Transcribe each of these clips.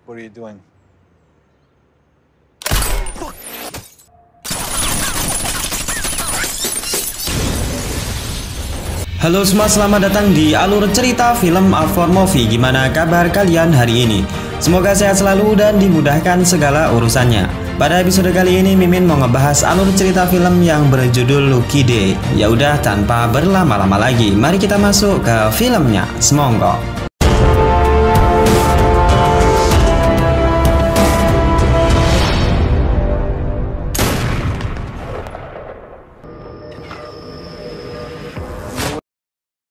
What are you doing? Halo semua, selamat datang di alur cerita film Alfor Movie. Gimana kabar kalian hari ini? Semoga sehat selalu dan dimudahkan segala urusannya. Pada episode kali ini Mimin mau ngebahas alur cerita film yang berjudul Lucky Day. Ya udah, tanpa berlama-lama lagi, mari kita masuk ke filmnya. Semongko.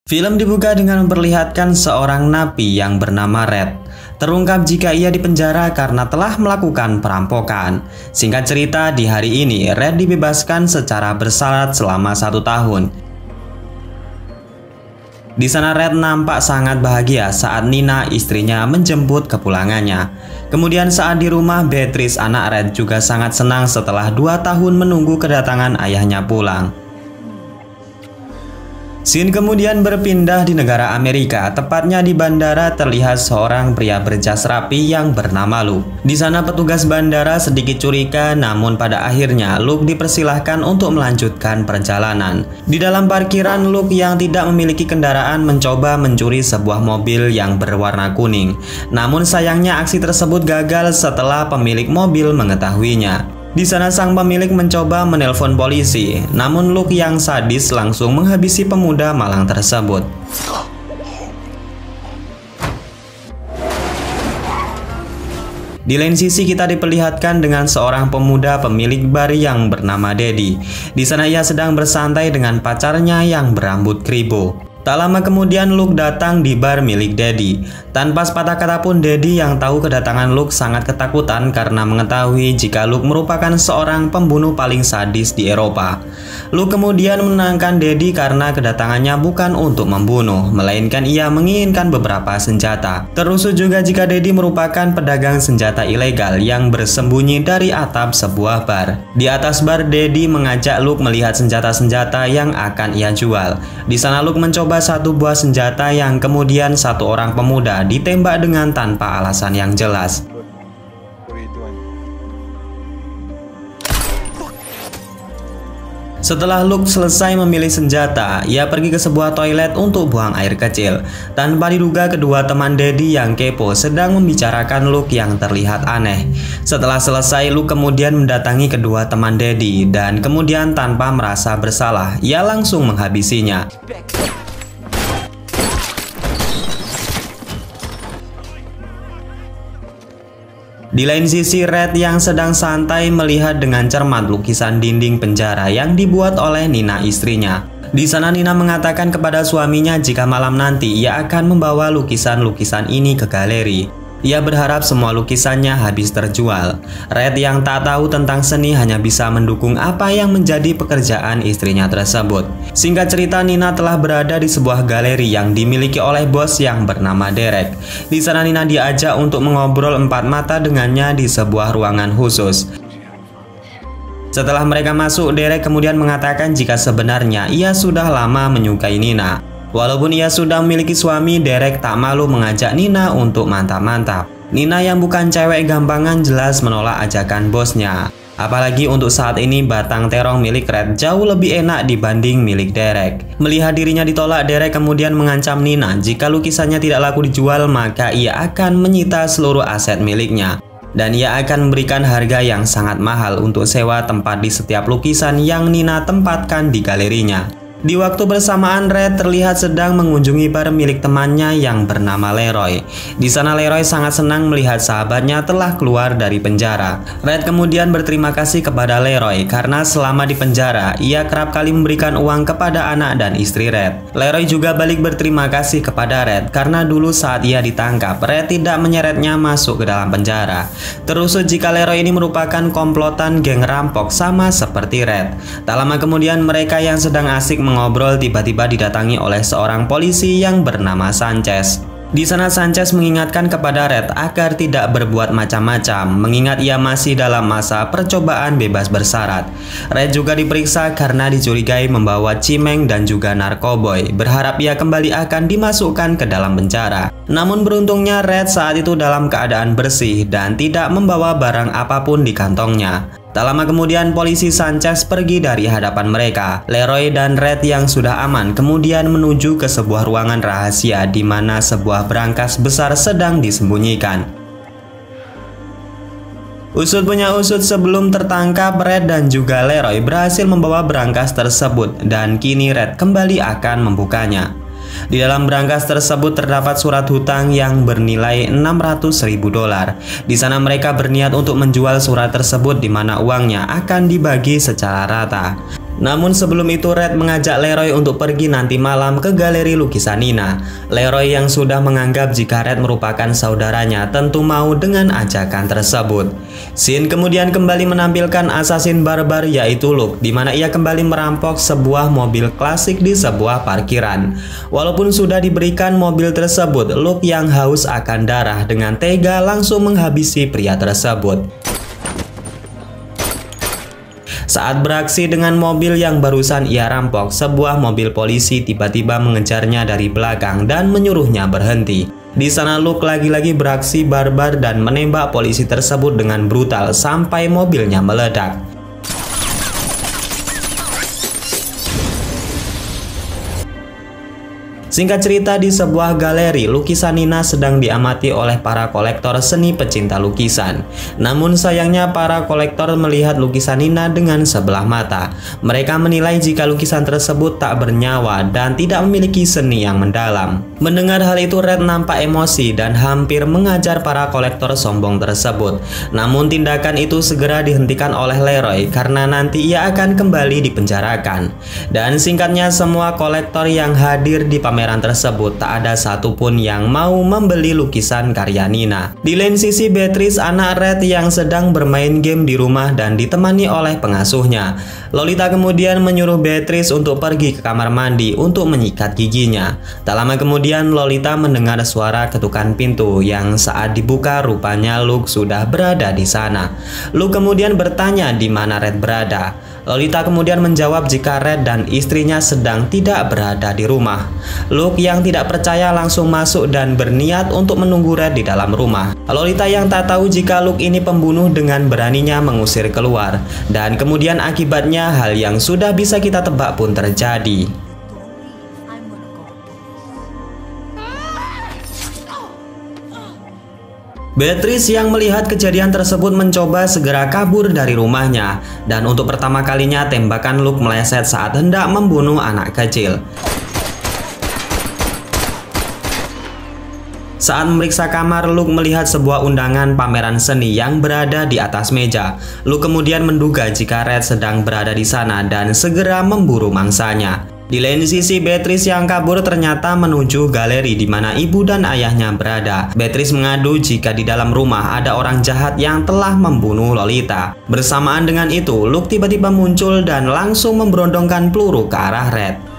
Film dibuka dengan memperlihatkan seorang napi yang bernama Red. Terungkap jika ia dipenjara karena telah melakukan perampokan. Singkat cerita, di hari ini Red dibebaskan secara bersyarat selama 1 tahun. Di sana Red nampak sangat bahagia saat Nina, istrinya, menjemput kepulangannya. Kemudian saat di rumah, Beatrice, anak Red, juga sangat senang setelah 2 tahun menunggu kedatangan ayahnya pulang. Scene kemudian berpindah di negara Amerika, tepatnya di bandara. Terlihat seorang pria berjas rapi yang bernama Luke. Di sana petugas bandara sedikit curiga, namun pada akhirnya Luke dipersilahkan untuk melanjutkan perjalanan. Di dalam parkiran, Luke yang tidak memiliki kendaraan mencoba mencuri sebuah mobil yang berwarna kuning. Namun sayangnya aksi tersebut gagal setelah pemilik mobil mengetahuinya. Di sana sang pemilik mencoba menelpon polisi, namun Luke yang sadis langsung menghabisi pemuda malang tersebut. Di lain sisi kita diperlihatkan dengan seorang pemuda pemilik bar yang bernama Daddy. Di sana ia sedang bersantai dengan pacarnya yang berambut kribo. Tak lama kemudian Luke datang di bar milik Daddy. Tanpa sepatah kata pun Daddy yang tahu kedatangan Luke sangat ketakutan karena mengetahui jika Luke merupakan seorang pembunuh paling sadis di Eropa. Luke kemudian menenangkan Daddy karena kedatangannya bukan untuk membunuh, melainkan ia menginginkan beberapa senjata. Terusuk juga jika Daddy merupakan pedagang senjata ilegal yang bersembunyi dari atap sebuah bar. Di atas bar, Daddy mengajak Luke melihat senjata-senjata yang akan ia jual. Di sana Luke mencoba satu buah senjata yang kemudian satu orang pemuda ditembak dengan tanpa alasan yang jelas. Setelah Luke selesai memilih senjata, ia pergi ke sebuah toilet untuk buang air kecil. Tanpa diduga, kedua teman Daddy yang kepo sedang membicarakan Luke yang terlihat aneh. Setelah selesai, Luke kemudian mendatangi kedua teman Daddy dan kemudian tanpa merasa bersalah, ia langsung menghabisinya. Di lain sisi, Red yang sedang santai melihat dengan cermat lukisan dinding penjara yang dibuat oleh Nina, istrinya. Di sana Nina mengatakan kepada suaminya jika malam nanti ia akan membawa lukisan-lukisan ini ke galeri. Ia berharap semua lukisannya habis terjual. Red yang tak tahu tentang seni hanya bisa mendukung apa yang menjadi pekerjaan istrinya tersebut. Singkat cerita, Nina telah berada di sebuah galeri yang dimiliki oleh bos yang bernama Derek. Di sana Nina diajak untuk mengobrol 4 mata dengannya di sebuah ruangan khusus. Setelah mereka masuk, Derek kemudian mengatakan jika sebenarnya ia sudah lama menyukai Nina. Walaupun ia sudah memiliki suami, Derek tak malu mengajak Nina untuk mantap-mantap. Nina yang bukan cewek gampangan jelas menolak ajakan bosnya. Apalagi untuk saat ini batang terong milik Red jauh lebih enak dibanding milik Derek. Melihat dirinya ditolak, Derek kemudian mengancam Nina jika lukisannya tidak laku dijual maka ia akan menyita seluruh aset miliknya. Dan ia akan memberikan harga yang sangat mahal untuk sewa tempat di setiap lukisan yang Nina tempatkan di galerinya. Di waktu bersamaan, Red terlihat sedang mengunjungi bar milik temannya yang bernama Leroy. Di sana Leroy sangat senang melihat sahabatnya telah keluar dari penjara. Red kemudian berterima kasih kepada Leroy karena selama di penjara ia kerap kali memberikan uang kepada anak dan istri Red. Leroy juga balik berterima kasih kepada Red karena dulu saat ia ditangkap, Red tidak menyeretnya masuk ke dalam penjara. Terusuk jika Leroy ini merupakan komplotan geng rampok sama seperti Red. Tak lama kemudian mereka yang sedang asik mengobrol tiba-tiba didatangi oleh seorang polisi yang bernama Sanchez. Di sana Sanchez mengingatkan kepada Red agar tidak berbuat macam-macam, mengingat ia masih dalam masa percobaan bebas bersyarat. Red juga diperiksa karena dicurigai membawa cimeng dan juga narkoboy, berharap ia kembali akan dimasukkan ke dalam penjara. Namun beruntungnya Red saat itu dalam keadaan bersih dan tidak membawa barang apapun di kantongnya. Tak lama kemudian polisi Sanchez pergi dari hadapan mereka. Leroy dan Red yang sudah aman kemudian menuju ke sebuah ruangan rahasia di mana sebuah berangkas besar sedang disembunyikan. Usut punya usut, sebelum tertangkap, Red dan juga Leroy berhasil membawa berangkas tersebut dan kini Red kembali akan membukanya. Di dalam berangkas tersebut terdapat surat hutang yang bernilai $600.000. Di sana mereka berniat untuk menjual surat tersebut di mana uangnya akan dibagi secara rata. Namun sebelum itu Red mengajak Leroy untuk pergi nanti malam ke galeri lukisan Nina. Leroy yang sudah menganggap jika Red merupakan saudaranya tentu mau dengan ajakan tersebut. Scene kemudian kembali menampilkan assassin barbar yaitu Luke, di mana ia kembali merampok sebuah mobil klasik di sebuah parkiran. Walaupun sudah diberikan mobil tersebut, Luke yang haus akan darah dengan tega langsung menghabisi pria tersebut. Saat beraksi dengan mobil yang barusan ia rampok, sebuah mobil polisi tiba-tiba mengejarnya dari belakang dan menyuruhnya berhenti. Di sana Luke lagi-lagi beraksi barbar dan menembak polisi tersebut dengan brutal sampai mobilnya meledak. Singkat cerita, di sebuah galeri lukisan Nina sedang diamati oleh para kolektor seni pecinta lukisan. Namun sayangnya para kolektor melihat lukisan Nina dengan sebelah mata. Mereka menilai jika lukisan tersebut tak bernyawa dan tidak memiliki seni yang mendalam. Mendengar hal itu Red nampak emosi dan hampir mengajar para kolektor sombong tersebut. Namun tindakan itu segera dihentikan oleh Leroy karena nanti ia akan kembali dipenjarakan. Dan singkatnya semua kolektor yang hadir di pameran tersebut tak ada satupun yang mau membeli lukisan karya Nina. Di lain sisi Beatrice, anak Red yang sedang bermain game di rumah dan ditemani oleh pengasuhnya. Lolita kemudian menyuruh Beatrice untuk pergi ke kamar mandi untuk menyikat giginya. Tak lama kemudian Lolita mendengar suara ketukan pintu yang saat dibuka rupanya Luke sudah berada di sana. Luke kemudian bertanya di mana Red berada. Lolita kemudian menjawab jika Red dan istrinya sedang tidak berada di rumah. Luke yang tidak percaya langsung masuk dan berniat untuk menunggu Red di dalam rumah. Lolita yang tak tahu jika Luke ini pembunuh dengan beraninya mengusir keluar. Dan kemudian akibatnya hal yang sudah bisa kita tebak pun terjadi. Beatrice yang melihat kejadian tersebut mencoba segera kabur dari rumahnya. Dan untuk pertama kalinya tembakan Luke meleset saat hendak membunuh anak kecil. Saat memeriksa kamar, Luke melihat sebuah undangan pameran seni yang berada di atas meja. Luke kemudian menduga jika Red sedang berada di sana dan segera memburu mangsanya. Di lain sisi, Beatrice yang kabur ternyata menuju galeri di mana ibu dan ayahnya berada. Beatrice mengadu jika di dalam rumah ada orang jahat yang telah membunuh Lolita. Bersamaan dengan itu, Luke tiba-tiba muncul dan langsung memberondongkan peluru ke arah Red.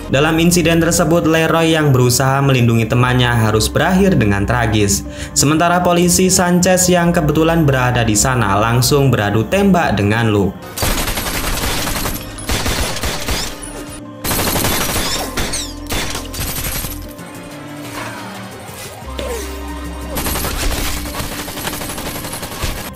Dalam insiden tersebut, Leroy yang berusaha melindungi temannya harus berakhir dengan tragis. Sementara polisi Sanchez yang kebetulan berada di sana langsung beradu tembak dengan Luke.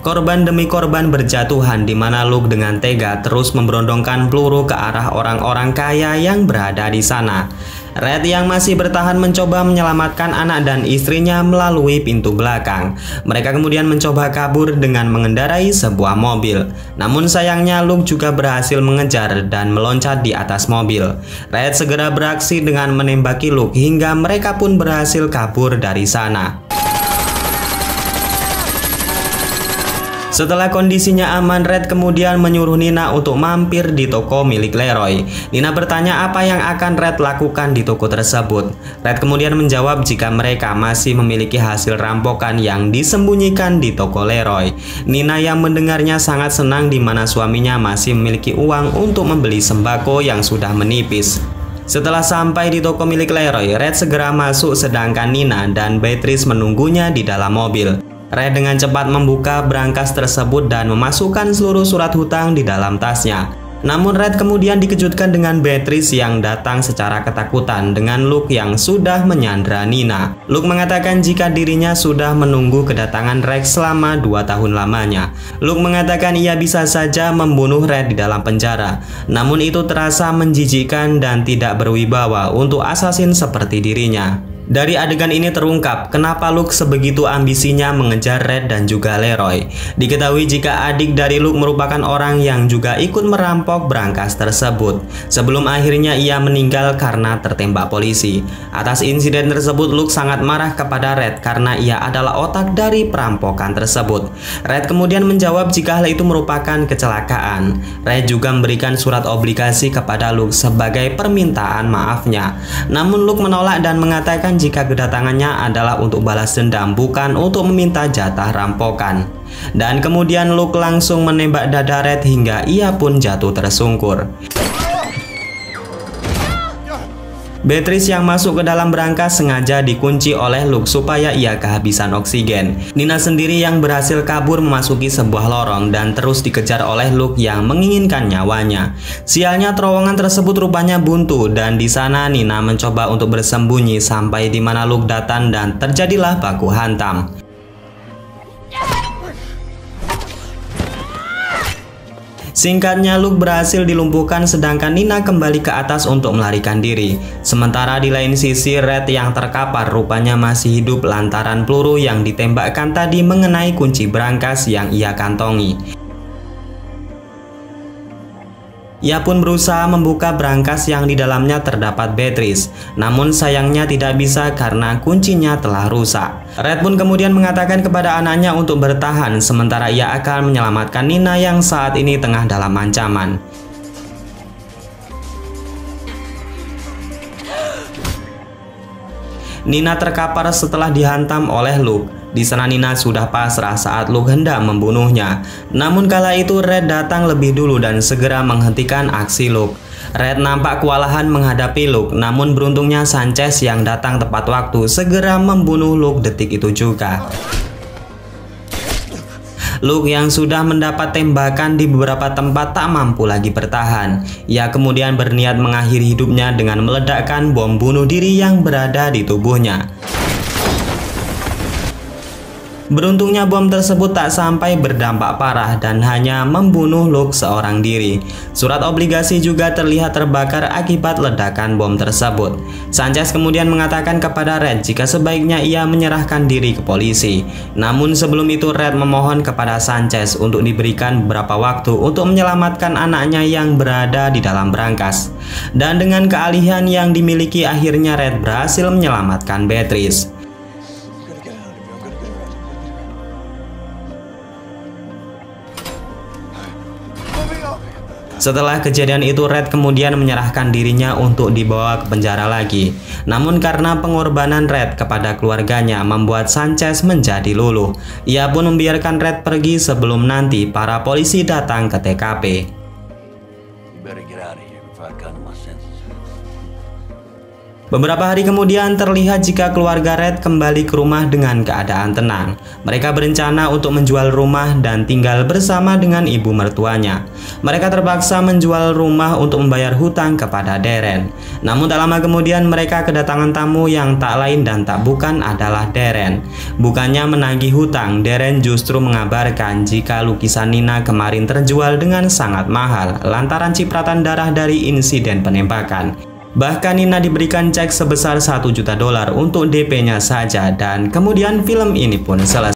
Korban demi korban berjatuhan di mana Luke dengan tega terus memberondongkan peluru ke arah orang-orang kaya yang berada di sana. Red yang masih bertahan mencoba menyelamatkan anak dan istrinya melalui pintu belakang. Mereka kemudian mencoba kabur dengan mengendarai sebuah mobil. Namun sayangnya Luke juga berhasil mengejar dan meloncat di atas mobil. Red segera beraksi dengan menembaki Luke hingga mereka pun berhasil kabur dari sana. Setelah kondisinya aman, Red kemudian menyuruh Nina untuk mampir di toko milik Leroy. Nina bertanya apa yang akan Red lakukan di toko tersebut. Red kemudian menjawab jika mereka masih memiliki hasil rampokan yang disembunyikan di toko Leroy. Nina yang mendengarnya sangat senang di mana suaminya masih memiliki uang untuk membeli sembako yang sudah menipis. Setelah sampai di toko milik Leroy, Red segera masuk sedangkan Nina dan Beatrice menunggunya di dalam mobil. Red dengan cepat membuka brankas tersebut dan memasukkan seluruh surat hutang di dalam tasnya. Namun Red kemudian dikejutkan dengan Beatrice yang datang secara ketakutan dengan Luke yang sudah menyandra Nina. Luke mengatakan jika dirinya sudah menunggu kedatangan Rex selama 2 tahun lamanya. Luke mengatakan ia bisa saja membunuh Red di dalam penjara. Namun itu terasa menjijikkan dan tidak berwibawa untuk assassin seperti dirinya. Dari adegan ini terungkap kenapa Luke sebegitu ambisinya mengejar Red dan juga Leroy. Diketahui jika adik dari Luke merupakan orang yang juga ikut merampok brankas tersebut. Sebelum akhirnya ia meninggal karena tertembak polisi. Atas insiden tersebut Luke sangat marah kepada Red karena ia adalah otak dari perampokan tersebut. Red kemudian menjawab jika hal itu merupakan kecelakaan. Red juga memberikan surat obligasi kepada Luke sebagai permintaan maafnya. Namun Luke menolak dan mengatakan jika kedatangannya adalah untuk balas dendam, bukan untuk meminta jatah rampokan. Dan kemudian Luke langsung menembak dada Red hingga ia pun jatuh tersungkur. Beatrice yang masuk ke dalam brankas sengaja dikunci oleh Luke supaya ia kehabisan oksigen. Nina sendiri yang berhasil kabur memasuki sebuah lorong dan terus dikejar oleh Luke yang menginginkan nyawanya. Sialnya terowongan tersebut rupanya buntu dan di sana Nina mencoba untuk bersembunyi sampai di mana Luke datang dan terjadilah baku hantam. Singkatnya Luke berhasil dilumpuhkan sedangkan Nina kembali ke atas untuk melarikan diri. Sementara di lain sisi Red yang terkapar rupanya masih hidup lantaran peluru yang ditembakkan tadi mengenai kunci brankas yang ia kantongi. Ia pun berusaha membuka brankas yang di dalamnya terdapat Beatrice. Namun sayangnya tidak bisa karena kuncinya telah rusak. Red pun kemudian mengatakan kepada anaknya untuk bertahan sementara ia akan menyelamatkan Nina yang saat ini tengah dalam ancaman. Nina terkapar setelah dihantam oleh Luke. Di sana Nina sudah pasrah saat Luke hendak membunuhnya. Namun kala itu Red datang lebih dulu dan segera menghentikan aksi Luke. Red nampak kewalahan menghadapi Luke, namun beruntungnya Sanchez yang datang tepat waktu segera membunuh Luke detik itu juga. Luke yang sudah mendapat tembakan di beberapa tempat tak mampu lagi bertahan. Ia kemudian berniat mengakhiri hidupnya dengan meledakkan bom bunuh diri yang berada di tubuhnya. Beruntungnya bom tersebut tak sampai berdampak parah dan hanya membunuh Luke seorang diri. Surat obligasi juga terlihat terbakar akibat ledakan bom tersebut. Sanchez kemudian mengatakan kepada Red jika sebaiknya ia menyerahkan diri ke polisi. Namun sebelum itu Red memohon kepada Sanchez untuk diberikan beberapa waktu untuk menyelamatkan anaknya yang berada di dalam brankas. Dan dengan keahlian yang dimiliki akhirnya Red berhasil menyelamatkan Beatrice. Setelah kejadian itu Red kemudian menyerahkan dirinya untuk dibawa ke penjara lagi. Namun karena pengorbanan Red kepada keluarganya membuat Sanchez menjadi luluh. Ia pun membiarkan Red pergi sebelum nanti para polisi datang ke TKP. Beberapa hari kemudian terlihat jika keluarga Red kembali ke rumah dengan keadaan tenang. Mereka berencana untuk menjual rumah dan tinggal bersama dengan ibu mertuanya. Mereka terpaksa menjual rumah untuk membayar hutang kepada Darren. Namun tak lama kemudian mereka kedatangan tamu yang tak lain dan tak bukan adalah Darren. Bukannya menagih hutang, Darren justru mengabarkan jika lukisan Nina kemarin terjual dengan sangat mahal lantaran cipratan darah dari insiden penembakan. Bahkan Nina diberikan cek sebesar $1 juta untuk DP-nya saja dan kemudian film ini pun selesai.